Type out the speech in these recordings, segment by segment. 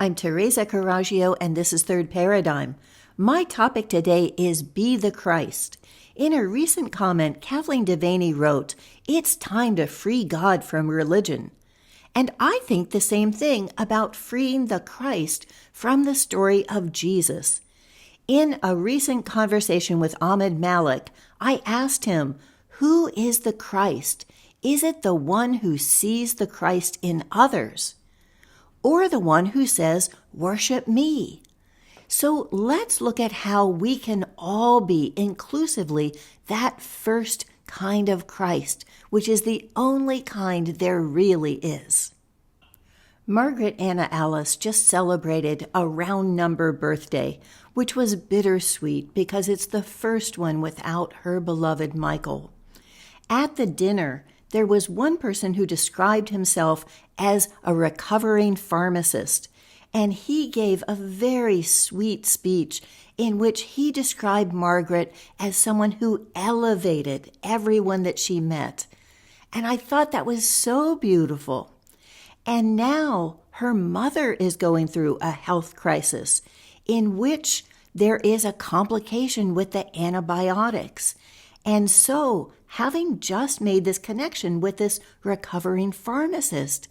I'm Teresa Carraggio, and this is Third Paradigm. My topic today is Be the Christ. In a recent comment, Kathleen Devaney wrote, "It's time to free God from religion." And I think the same thing about freeing the Christ from the story of Jesus. In a recent conversation with Ahmed Malik, I asked him, who is the Christ? Is it the one who sees the Christ in others? Or the one who says, worship me? So let's look at how we can all be inclusively that first kind of Christ, which is the only kind there really is. Margaret Anna Alice just celebrated a round number birthday, which was bittersweet because it's the first one without her beloved Michael. At the dinner, there was one person who described himself as a recovering pharmacist, and he gave a very sweet speech in which he described Margaret as someone who elevated everyone that she met. And I thought that was so beautiful. And now her mother is going through a health crisis in which there is a complication with the antibiotics. And so, having just made this connection with this recovering pharmacist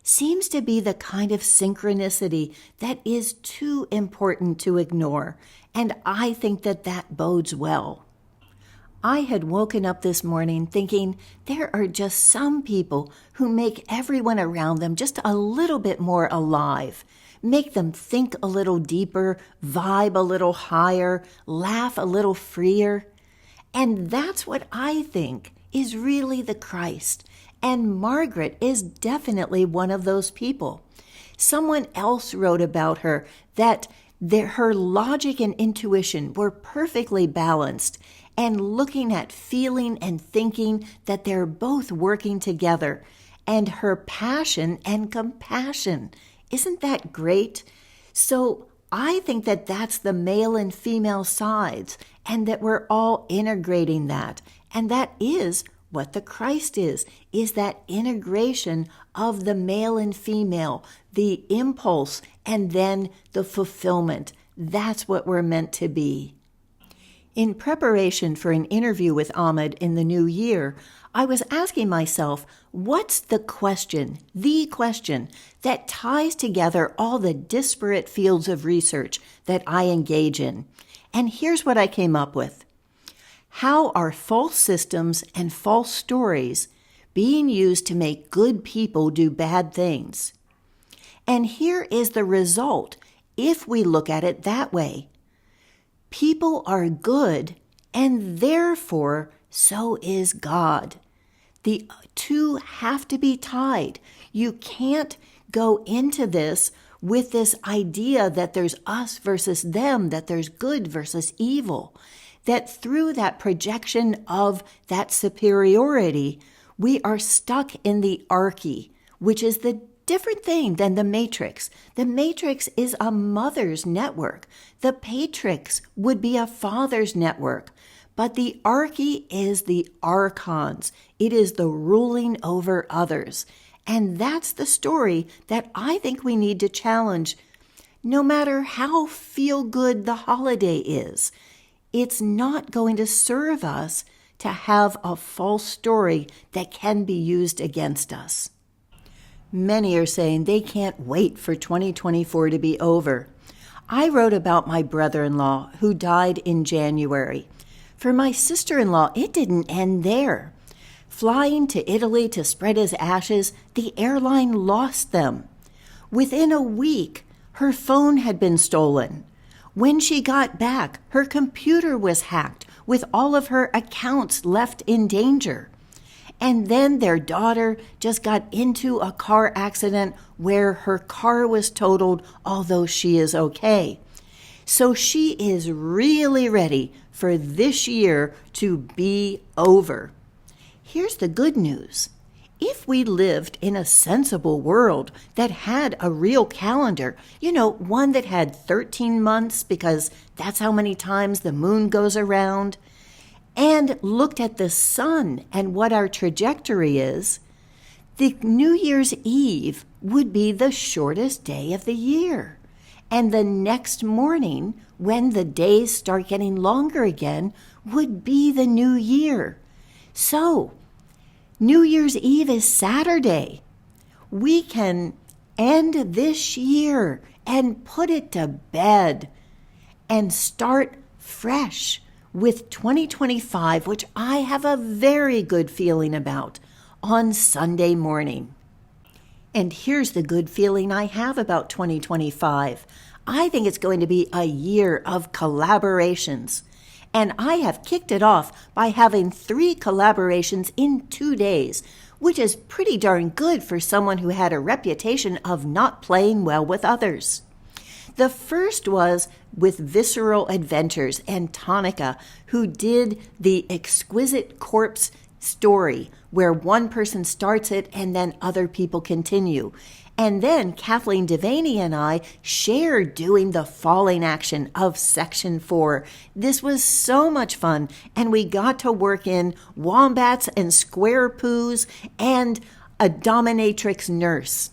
seems to be the kind of synchronicity that is too important to ignore, and I think that that bodes well. I had woken up this morning thinking there are just some people who make everyone around them just a little bit more alive, make them think a little deeper, vibe a little higher, laugh a little freer. And that's what I think is really the Christ. And Margaret is definitely one of those people. Someone else wrote about her that her logic and intuition were perfectly balanced, and looking at feeling and thinking that they're both working together, and her passion and compassion. Isn't that great? So I think that that's the male and female sides, and that we're all integrating that. And that is what the Christ is that integration of the male and female, the impulse, and then the fulfillment. That's what we're meant to be. In preparation for an interview with Ahmed in the new year, I was asking myself, what's the question that ties together all the disparate fields of research that I engage in? And here's what I came up with. How are false systems and false stories being used to make good people do bad things? And here is the result if we look at it that way. People are good, and therefore so is God. The two have to be tied. You can't go into this with this idea that there's us versus them, that there's good versus evil, that through that projection of that superiority, we are stuck in the archy, which is the different thing than the matrix. The matrix is a mother's network. The patrix would be a father's network. But the archy is the archons. It is the ruling over others. And that's the story that I think we need to challenge. No matter how feel-good the holiday is, it's not going to serve us to have a false story that can be used against us. Many are saying they can't wait for 2024 to be over. I wrote about my brother-in-law who died in January. For my sister-in-law, it didn't end there. Flying to Italy to spread his ashes, the airline lost them. Within a week, her phone had been stolen. When she got back, her computer was hacked with all of her accounts left in danger. And then their daughter just got into a car accident where her car was totaled, although she is okay. So she is really ready for this year to be over. Here's the good news. If we lived in a sensible world that had a real calendar, one that had 13 months because that's how many times the moon goes around, and looked at the sun and what our trajectory is, the New Year's Eve would be the shortest day of the year. And the next morning, when the days start getting longer again, would be the new year. So, New Year's Eve is Saturday. We can end this year and put it to bed and start fresh with 2025, which I have a very good feeling about, on Sunday morning. And here's the good feeling I have about 2025. I think it's going to be a year of collaborations. And I have kicked it off by having 3 collaborations in 2 days, which is pretty darn good for someone who had a reputation of not playing well with others. The first was with Visceral Adventures and Tonica, who did the Exquisite Corpse story, where one person starts it and then other people continue. And then Kathleen Devaney and I shared doing the falling action of Section 4. This was so much fun, and we got to work in wombats and square poos and a dominatrix nurse.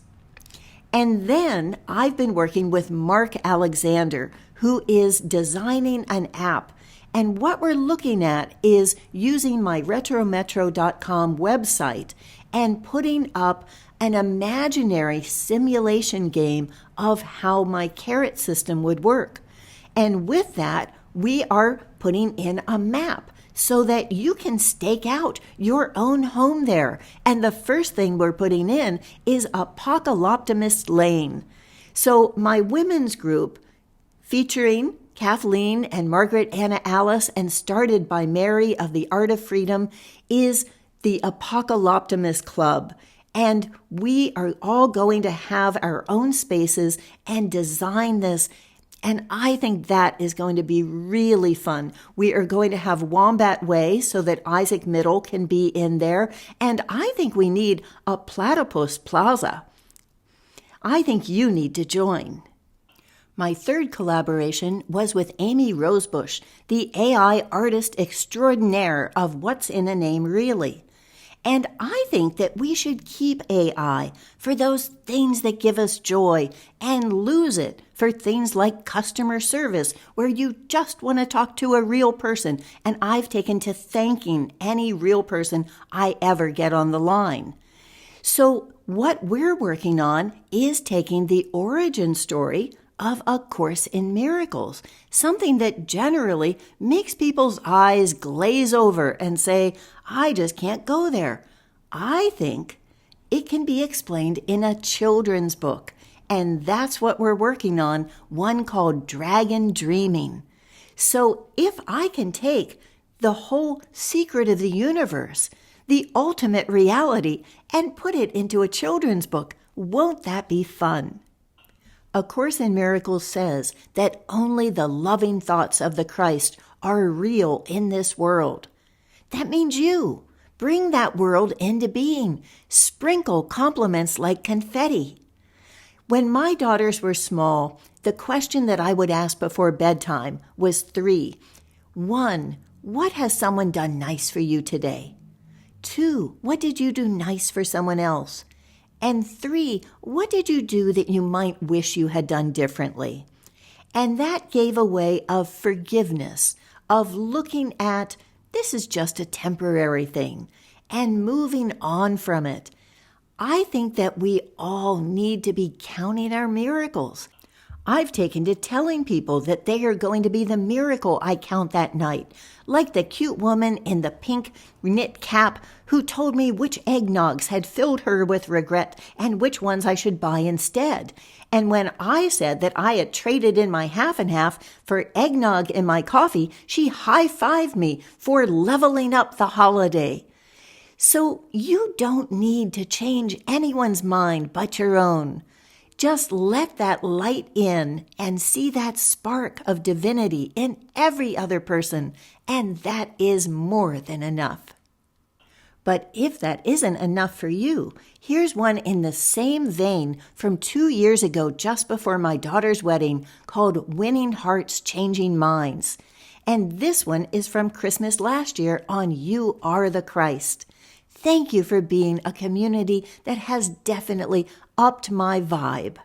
And then I've been working with Mark Alexander, who is designing an app. And what we're looking at is using my retrometro.com website and putting up an imaginary simulation game of how my carrot system would work. And with that, we are putting in a map so that you can stake out your own home there. And the first thing we're putting in is Apocalyptimist Lane. So my women's group, featuring Kathleen and Margaret Anna Alice and started by Mary of the Art of Freedom, is the Apocalyptimist Club. And we are all going to have our own spaces and design this. And I think that is going to be really fun. We are going to have Wombat Way so that Isaac Middle can be in there. And I think we need a Platypus Plaza. I think you need to join. My third collaboration was with Amy Rosebush, the AI artist extraordinaire of What's in a Name Really. And I think that we should keep AI for those things that give us joy and lose it for things like customer service, where you just want to talk to a real person. And I've taken to thanking any real person I ever get on the line. So what we're working on is taking the origin story of A Course in Miracles, something that generally makes people's eyes glaze over and say, I just can't go there. I think it can be explained in a children's book, and that's what we're working on, one called Dragon Dreaming. So if I can take the whole secret of the universe, the ultimate reality, and put it into a children's book, won't that be fun? A Course in Miracles says that only the loving thoughts of the Christ are real in this world. That means you. Bring that world into being. Sprinkle compliments like confetti. When my daughters were small, the question that I would ask before bedtime was 3. 1, what has someone done nice for you today? 2, what did you do nice for someone else? And 3, what did you do that you might wish you had done differently? And that gave a way of forgiveness, of looking at this is just a temporary thing and moving on from it. I think that we all need to be counting our miracles. I've taken to telling people that they are going to be the miracle I count that night, like the cute woman in the pink knit cap who told me which eggnogs had filled her with regret and which ones I should buy instead. And when I said that I had traded in my half and half for eggnog in my coffee, she high-fived me for leveling up the holiday. So you don't need to change anyone's mind but your own. Just let that light in and see that spark of divinity in every other person, and that is more than enough. But if that isn't enough for you, here's one in the same vein from 2 years ago, just before my daughter's wedding, called Winning Hearts, Changing Minds. And this one is from Christmas last year on You Are the Christ. Thank you for being a community that has definitely upped my vibe.